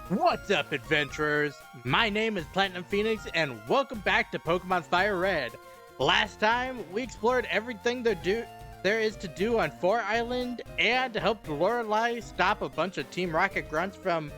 What's up, adventurers? My name is Platinum Phoenix, and welcome back to Pokemon FireRed. Last time, we explored everything there is to do on 4 Island, and helped Lorelei stop a bunch of Team Rocket grunts from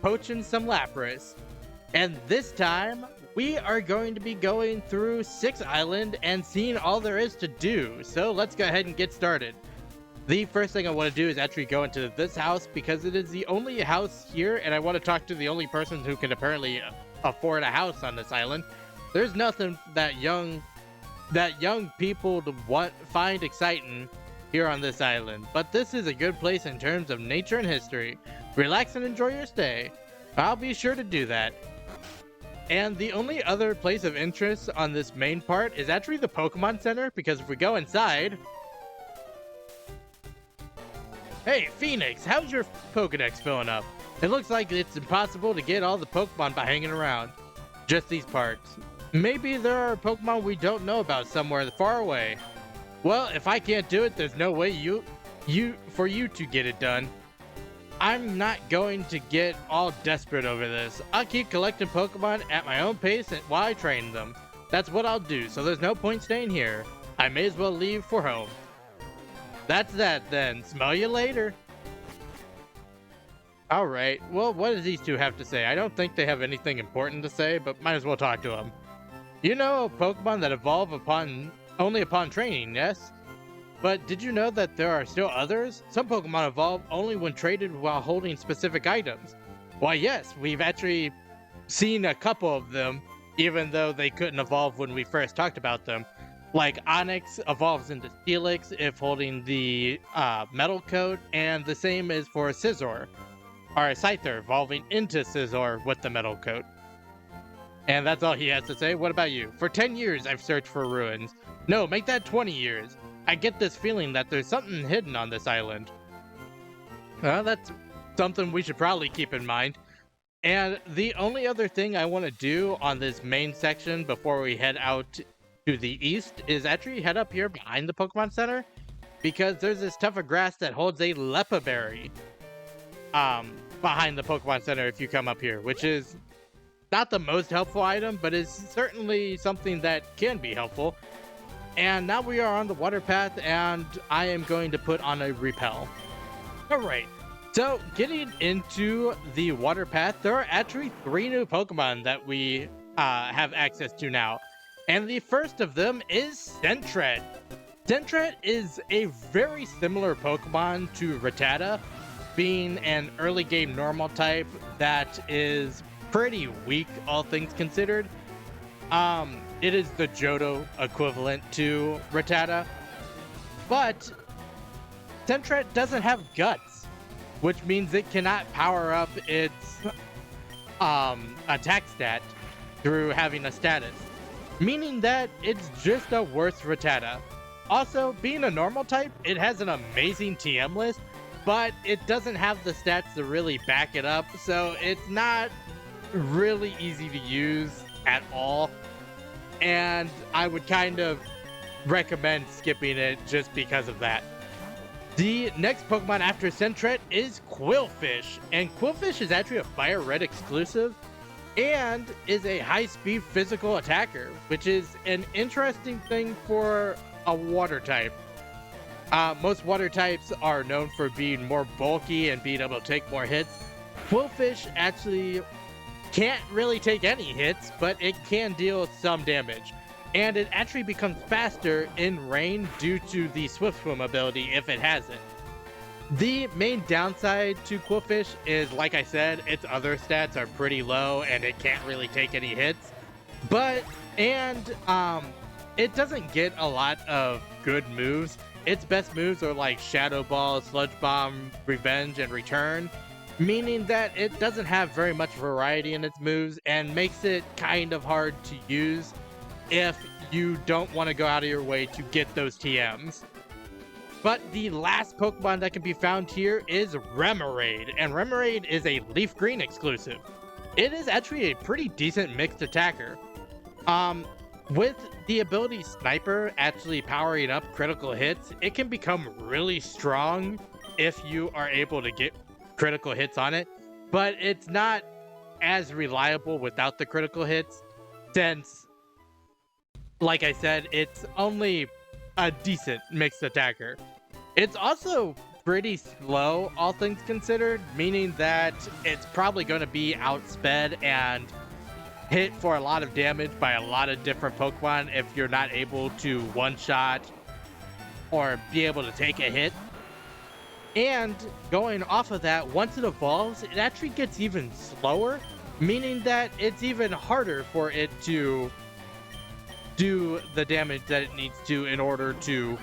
poaching some Lapras. And this time, we are going to be going through 6 Island and seeing all there is to do. So let's go ahead and get started. The first thing I want to do is actually go into this house because it is the only house here, and I want to talk to the only person who can apparently afford a house on this island. There's nothing that young people find exciting here on this island, but this is a good place in terms of nature and history. Relax and enjoy your stay. I'll be sure to do that. And the only other place of interest on this main part is actually the Pokemon Center, because if we go inside... Hey, Phoenix, how's your Pokedex filling up? It looks like it's impossible to get all the Pokemon by hanging around. Just these parts. Maybe there are Pokemon we don't know about somewhere far away. Well, if I can't do it, there's no way for you to get it done. I'm not going to get all desperate over this. I'll keep collecting Pokemon at my own pace while I train them. That's what I'll do, so there's no point staying here. I may as well leave for home. That's that then. Smell you later. Alright, well, what does these two have to say? I don't think they have anything important to say, but might as well talk to them. You know Pokemon that evolve only upon training, yes? But did you know that there are still others? Some Pokemon evolve only when traded while holding specific items. Why yes, we've actually seen a couple of them, even though they couldn't evolve when we first talked about them. Like Onix evolves into Steelix if holding the metal coat, and the same is for Scizor, or Scyther evolving into Scizor with the metal coat. And that's all he has to say. What about you? For 10 years I've searched for ruins. No, make that 20 years. I get this feeling that there's something hidden on this island. Well, that's something we should probably keep in mind. And the only other thing I want to do on this main section before we head out to the east is actually head up here behind the Pokemon Center, because there's this tuft of grass that holds a Lepa Berry behind the Pokemon Center if you come up here, which is not the most helpful item, but is certainly something that can be helpful. And now we are on the water path, and I am going to put on a repel. Alright, so getting into the water path, there are actually 3 new Pokemon that we have access to now. And the first of them is Sentret. Sentret is a very similar Pokemon to Rattata, being an early game normal type that is pretty weak, all things considered. It is the Johto equivalent to Rattata, but Sentret doesn't have guts, which means it cannot power up its attack stat through having a status, meaning that it's just a worse Rattata. Also, being a normal type, it has an amazing TM list, but it doesn't have the stats to really back it up, so it's not really easy to use at all. And I would kind of recommend skipping it just because of that. The next Pokemon after Sentret is Qwilfish, and Qwilfish is actually a FireRed exclusive and is a high-speed physical attacker, which is an interesting thing for a water type. Most water types are known for being more bulky and being able to take more hits. Qwilfish actually can't really take any hits, but it can deal some damage. And it actually becomes faster in rain due to the Swift Swim ability if it has it. The main downside to Qwilfish is, like I said, its other stats are pretty low and it can't really take any hits. It doesn't get a lot of good moves. Its best moves are like Shadow Ball, Sludge Bomb, Revenge, and Return, meaning that it doesn't have very much variety in its moves and makes it kind of hard to use if you don't want to go out of your way to get those TMs. But the last Pokemon that can be found here is Remoraid, and Remoraid is a Leaf Green exclusive. It is actually a pretty decent mixed attacker. With the ability Sniper actually powering up critical hits, it can become really strong if you are able to get critical hits on it. but it's not as reliable without the critical hits, since, like I said, it's only a decent mixed attacker. It's also pretty slow, all things considered, meaning that it's probably going to be outsped and hit for a lot of damage by a lot of different Pokemon if you're not able to one-shot or be able to take a hit. And going off of that, once it evolves, it actually gets even slower, meaning that it's even harder for it to do the damage that it needs to in order to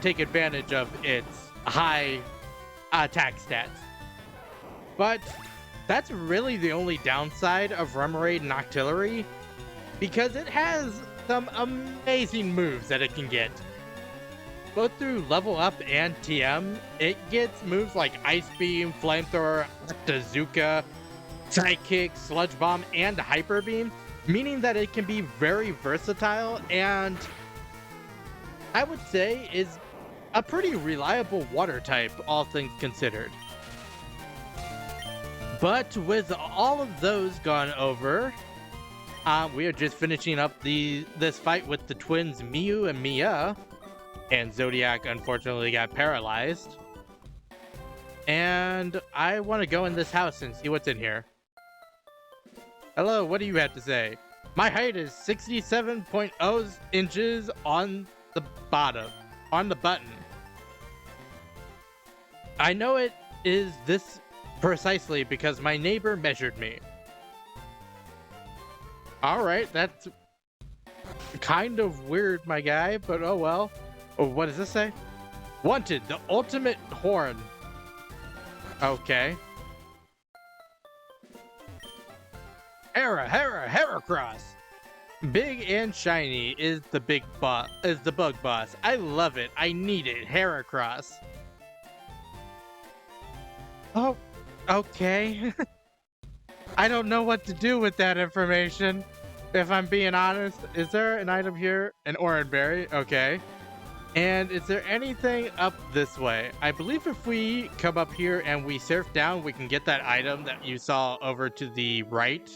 take advantage of its high attack stats. But that's really the only downside of Remoraid and Octillery, because it has some amazing moves that it can get. Both through level up and TM, it gets moves like Ice Beam, Flamethrower, Octazooka, Psychic, Sludge Bomb, and Hyper Beam, meaning that it can be very versatile and I would say is a pretty reliable water type, all things considered. But with all of those gone over, we are just finishing up this fight with the twins Miyu and Mia, and Zodiac unfortunately got paralyzed. And I want to go in this house and see what's in here. Hello, what do you have to say? My height is 67.0 inches on the bottom, on the button. I know it is this precisely because my neighbor measured me. Alright, that's kind of weird, my guy, but oh well. Oh, what does this say? Wanted, the ultimate horn. Okay. Heracross. Big and shiny is the bug boss. I love it. I need it. Heracross. Oh, okay. I don't know what to do with that information, if I'm being honest. Is there an item here? An Oranberry? Okay. And is there anything up this way? I believe if we come up here and we surf down, we can get that item that you saw over to the right.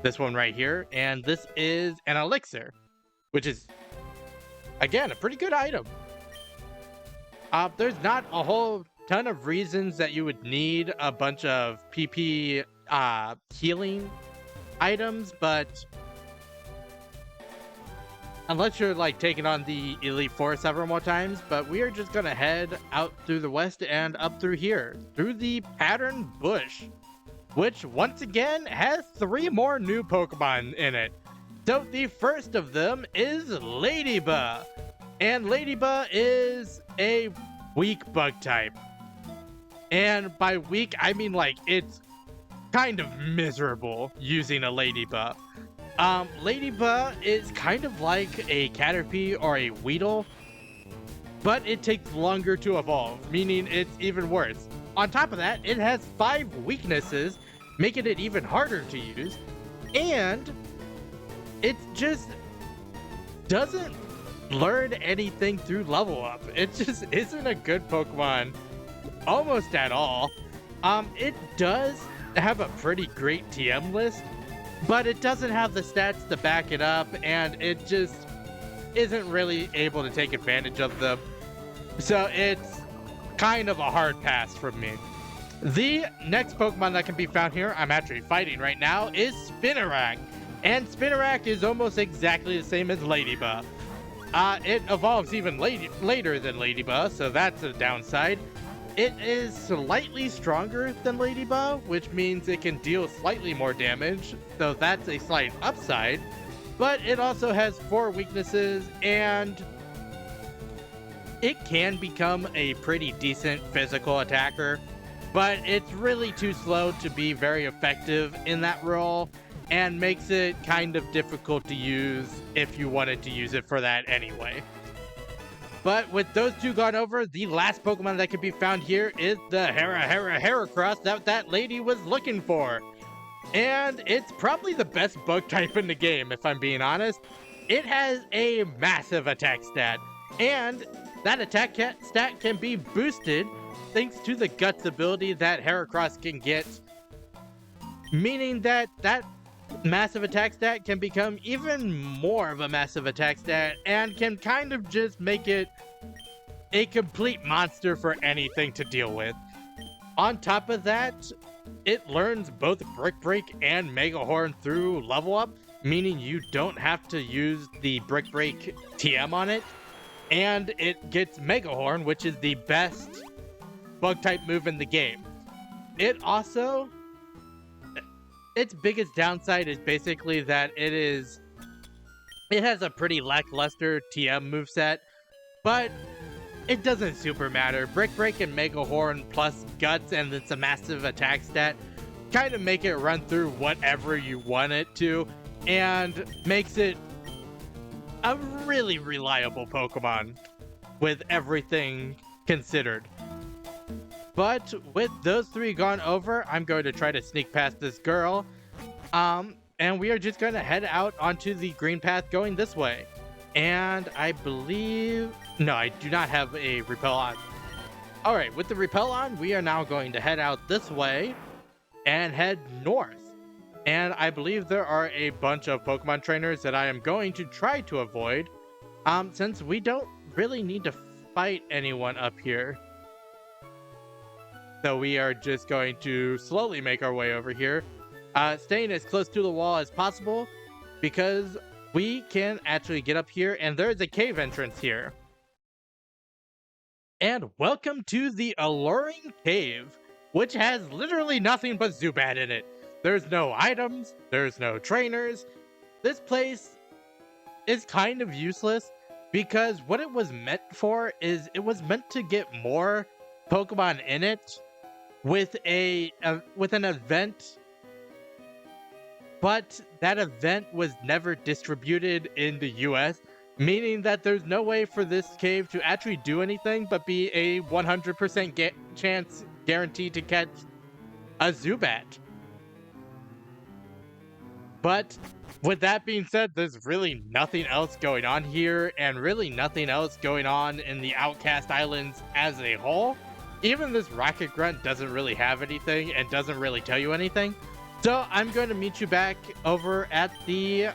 This one right here. And this is an elixir, which is, again, a pretty good item. There's not a whole ton of reasons that you would need a bunch of PP healing items, but unless you're like taking on the Elite Four several more times, but we are just gonna head out through the west and up through here, through the Pattern Bush, which once again has 3 more new Pokemon in it. So the first of them is Ladybug, and Ladybug is a weak bug type. And by weak, I mean like it's kind of miserable using a Ladybug. Ladybug is kind of like a Caterpie or a Weedle, but it takes longer to evolve, meaning it's even worse. On top of that, it has 5 weaknesses, making it even harder to use, and it just doesn't learn anything through level up. It just isn't a good Pokemon almost at all. It does have a pretty great TM list, but it doesn't have the stats to back it up, and it just isn't really able to take advantage of them. So it's kind of a hard pass from me. The next Pokemon that can be found here, I'm actually fighting right now, is Spinarak. And Spinarak is almost exactly the same as Ladybug. It evolves even later than Ladybug, so that's a downside. It is slightly stronger than Ladybug, which means it can deal slightly more damage, so that's a slight upside. But it also has 4 weaknesses, and it can become a pretty decent physical attacker, but it's really too slow to be very effective in that role, and makes it kind of difficult to use if you wanted to use it for that anyway. But with those two gone over, the last Pokemon that can be found here is the Heracross that lady was looking for. And it's probably the best bug type in the game, if I'm being honest. It has a massive attack stat, and that attack stat can be boosted thanks to the Guts ability that Heracross can get, meaning that massive attack stat can become even more of a massive attack stat and can kind of just make it a complete monster for anything to deal with. On top of that, it learns both Brick Break and Mega Horn through level up, meaning you don't have to use the Brick Break TM on it, and it gets Mega Horn, which is the best bug type move in the game. It also, its biggest downside is basically that it has a pretty lackluster TM moveset, but it doesn't super matter. Brick Break and Mega Horn plus Guts and it's a massive attack stat kind of make it run through whatever you want it to, and makes it a really reliable Pokemon with everything considered. But with those three gone over, I'm going to try to sneak past this girl. And we are just going to head out onto the green path going this way. And I believe... No, I do not have a repel on. Alright, with the repel on, we are now going to head out this way and head north. And I believe there are a bunch of Pokemon trainers that I am going to try to avoid, since we don't really need to fight anyone up here. So we are just going to slowly make our way over here, staying as close to the wall as possible, because we can actually get up here, and there's a cave entrance here. And welcome to the Alluring Cave, which has literally nothing but Zubat in it. There's no items, there's no trainers. This place is kind of useless, because what it was meant for is it was meant to get more Pokemon in it with an event, but that event was never distributed in the US, meaning that there's no way for this cave to actually do anything but be a 100% chance guaranteed to catch a Zubat. But with that being said, there's really nothing else going on here, and really nothing else going on in the Outcast Islands as a whole. Even this Rocket Grunt doesn't really have anything and doesn't really tell you anything. So I'm going to meet you back over at the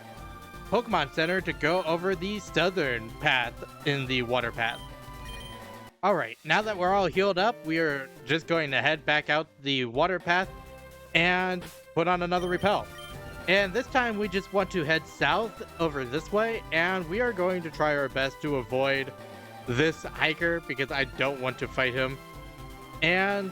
Pokemon Center to go over the southern path in the water path. Alright, now that we're all healed up, we are just going to head back out the water path and put on another repel. And this time we just want to head south over this way, and we are going to try our best to avoid this hiker because I don't want to fight him. And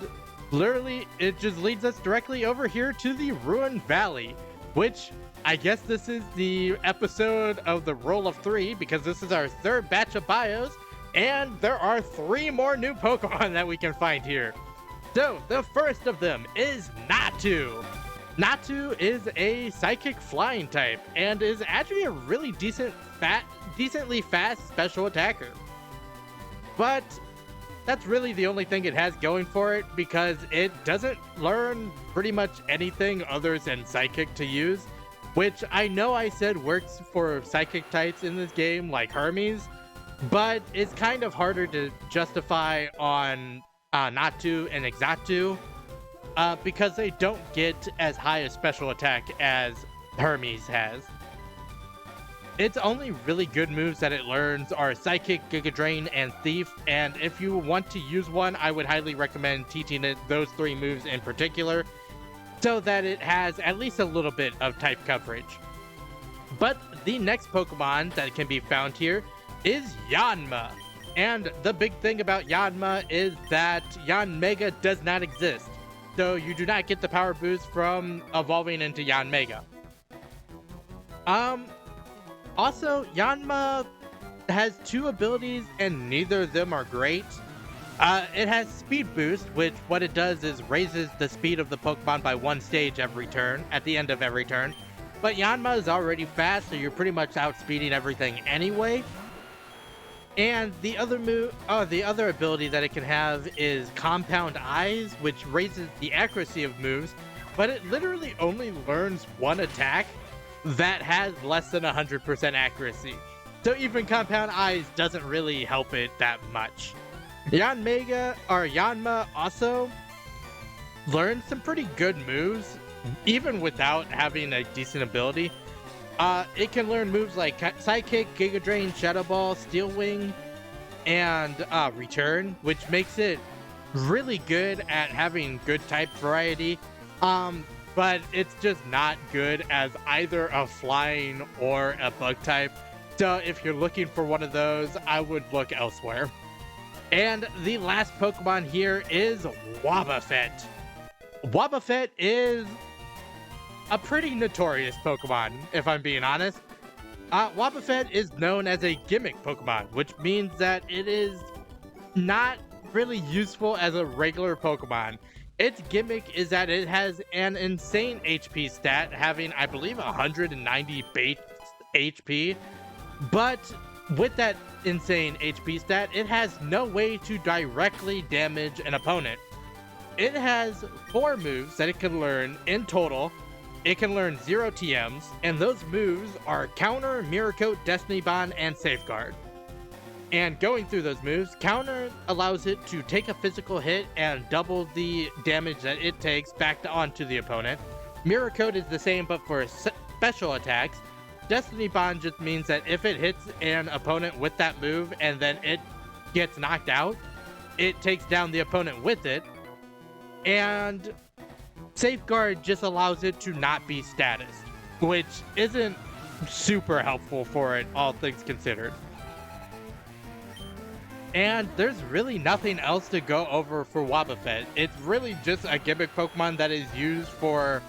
literally, it just leads us directly over here to the Ruined Valley, which I guess this is the episode of the Roll of 3, because this is our third batch of bios, and there are 3 more new Pokemon that we can find here. So, the first of them is Natu. Natu is a Psychic Flying type, and is actually a really decently fast special attacker. But that's really the only thing it has going for it, because it doesn't learn pretty much anything other than Psychic to use, which I know I said works for Psychic types in this game, like Hermes, but it's kind of harder to justify on Natu and Exatu, because they don't get as high a special attack as Hermes has. Its only really good moves that it learns are Psychic, Giga Drain, and Thief, and if you want to use one, I would highly recommend teaching it those 3 moves in particular, so that it has at least a little bit of type coverage. But the next Pokemon that can be found here is Yanma, and the big thing about Yanma is that Yanmega does not exist, so you do not get the power boost from evolving into Yanmega. Also, Yanma has 2 abilities, and neither of them are great. It has Speed Boost, which what it does is raises the speed of the Pokemon by 1 stage every turn, at the end of every turn. But Yanma is already fast, so you're pretty much outspeeding everything anyway. And the other ability that it can have is Compound Eyes, which raises the accuracy of moves, but it literally only learns 1 attack that has less than 100% accuracy. So even Compound Eyes doesn't really help it that much. Yanma also learned some pretty good moves, even without having a decent ability. It can learn moves like Sidekick, Giga Drain, Shadow Ball, Steel Wing, and Return, which makes it really good at having good type variety. But it's just not good as either a flying or a bug type. So if you're looking for one of those, I would look elsewhere. And the last Pokemon here is Wobbuffet. Wobbuffet is a pretty notorious Pokemon, if I'm being honest. Wobbuffet is known as a gimmick Pokemon, which means that it is not really useful as a regular Pokemon. Its gimmick is that it has an insane HP stat, having, I believe, 190 base HP. But with that insane HP stat, it has no way to directly damage an opponent. It has 4 moves that it can learn in total. It can learn 0 TMs, and those moves are Counter, Mirror Coat, Destiny Bond, and Safeguard. And going through those moves, Counter allows it to take a physical hit and double the damage that it takes back onto the opponent. Mirror Coat is the same, but for special attacks. Destiny Bond just means that if it hits an opponent with that move and then it gets knocked out, it takes down the opponent with it. And Safeguard just allows it to not be status, which isn't super helpful for it, all things considered. And there's really nothing else to go over for Wobbuffet. It's really just a gimmick Pokemon that is used for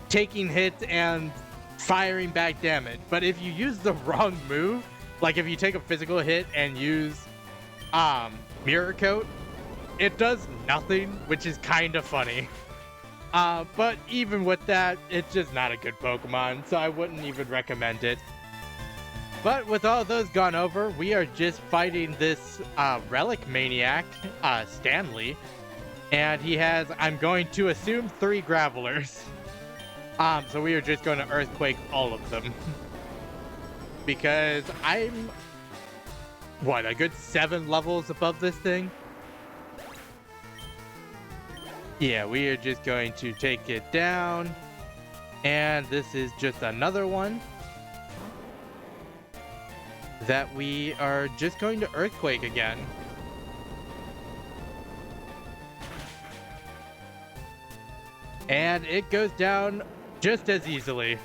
taking hits and firing back damage. But if you use the wrong move, like if you take a physical hit and use Mirror Coat, it does nothing, which is kind of funny. But even with that, it's just not a good Pokemon, so I wouldn't even recommend it. But with all those gone over, we are just fighting this Relic Maniac, Stanley. And he has, I'm going to assume, 3 Gravelers. So we are just going to Earthquake all of them. Because I'm, what, a good 7 levels above this thing? Yeah, we are just going to take it down. And this is just another one that we are just going to Earthquake again. And it goes down just as easily.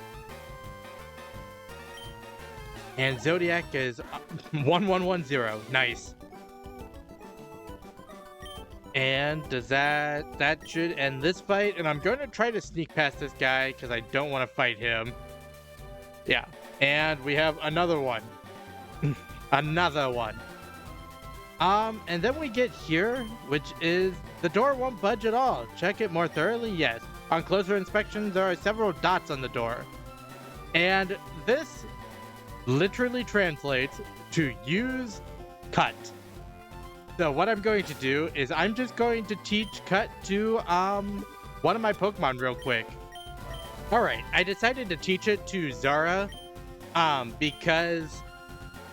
And Zodiac is 1110. Nice. And does that should end this fight. And I'm going to try to sneak past this guy because I don't want to fight him. Yeah. And we have another one. Another one. And then we get here, which is the door won't budge at all. Check it more thoroughly. Yes. On closer inspection, there are several dots on the door. And this literally translates to use cut. So what I'm going to do is I'm just going to teach cut to one of my Pokemon real quick. All right, I decided to teach it to Zara because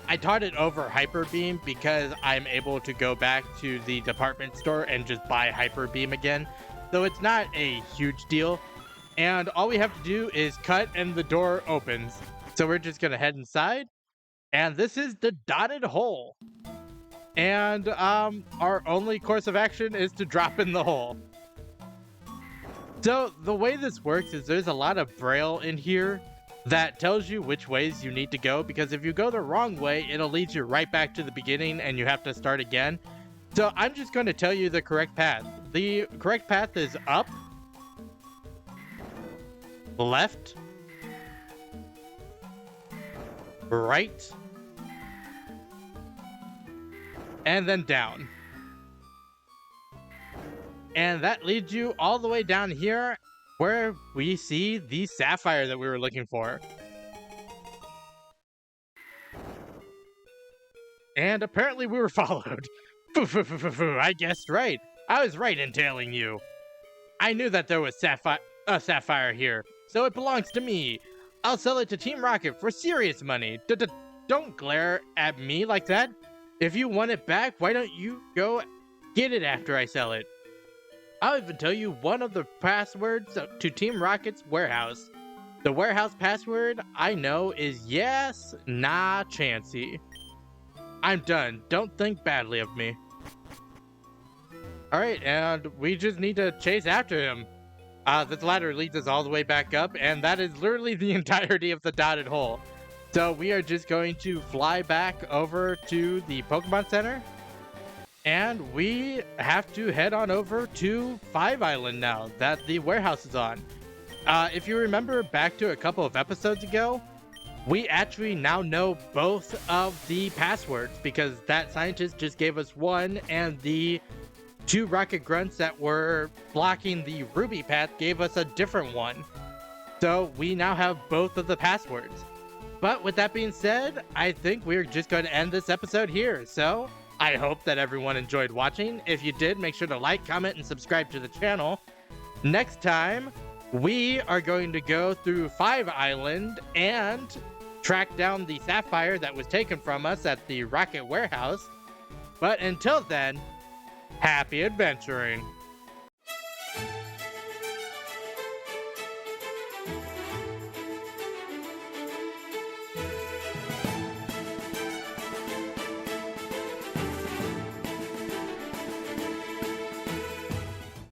I taught it over Hyper Beam because I'm able to go back to the department store and just buy Hyper Beam again. So it's not a huge deal. And all we have to do is cut and the door opens. So we're just gonna head inside. And this is the dotted hole. And our only course of action is to drop in the hole. So the way this works is there's a lot of braille in here that tells you which ways you need to go, because if you go the wrong way, it'll lead you right back to the beginning and you have to start again. So I'm just going to tell you the correct path. The correct path is up, left, right, and then down. And that leads you all the way down here where we see the sapphire that we were looking for. And apparently we were followed. I guessed right. I was right in tailing you. I knew that there was a sapphire here, so it belongs to me. I'll sell it to Team Rocket for serious money. Don't glare at me like that. If you want it back, why don't you go get it after I sell it? I'll even tell you one of the passwords to Team Rocket's warehouse. The warehouse password I know is yes, nah, chancy. I'm done. Don't think badly of me. Alright, and we just need to chase after him. This ladder leads us all the way back up, and that is literally the entirety of the dotted hole. So we are just going to fly back over to the Pokemon Center. And we have to head on over to 5 Island now that the warehouse is on. If you remember back to a couple of episodes ago, we actually now know both of the passwords because that scientist just gave us one, and the 2 rocket grunts that were blocking the ruby path gave us a different one. So we now have both of the passwords. But with that being said, I think we're just going to end this episode here. So I hope that everyone enjoyed watching. If you did, make sure to like, comment, and subscribe to the channel. Next time, we are going to go through 5 Island and track down the sapphire that was taken from us at the rocket warehouse. But until then, happy adventuring.